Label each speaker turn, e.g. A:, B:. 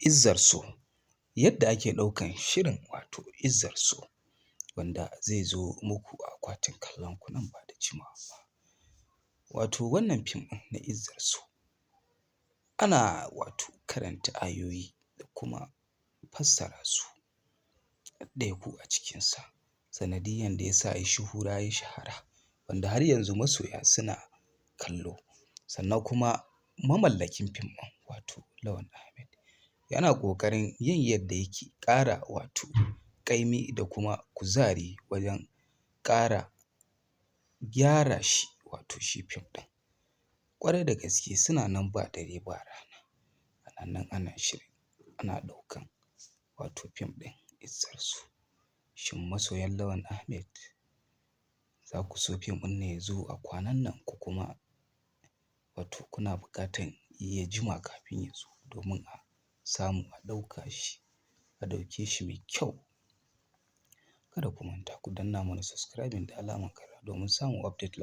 A: Izzar So. Yadda ake ɗaukan shirin wato Izzar So wanda zai zo muku a akwatin kallonku nan ba da jimawa ba. Wato wannan fim ɗin na Izzar So ana wato karanta ayoyi da kuma fassara su ɗaɗɗaiku a cikinsa. Sanadiyan da ya sa ya yi shuhura ya yi shahara wanda har yanzu masoya suna kallo. Sannan kuma mamallakin fim ɗin wato Lawan Ahmed yana ƙoƙarin yin yadda yake ƙara wato ƙaimi da kuma kuzari wajen ƙara gyara shi wato shi fim ɗin. Ƙwarai da gaske suna nan ba dare ba rana. Ana nan ana shirin ana ɗaukan wato fim ɗin Izzar So. Shin masoyan Lawan Ahmed za ku so fim ɗin nan ya zo a kwanan nan ko kuma wato kuna buƙatan ya jima kafin ya zo domin a samu a ɗauka shi, a ɗauke shi mai kyau. Kada ku manta ku danna mana subscribing da alamar ƙararrawa domin samun update.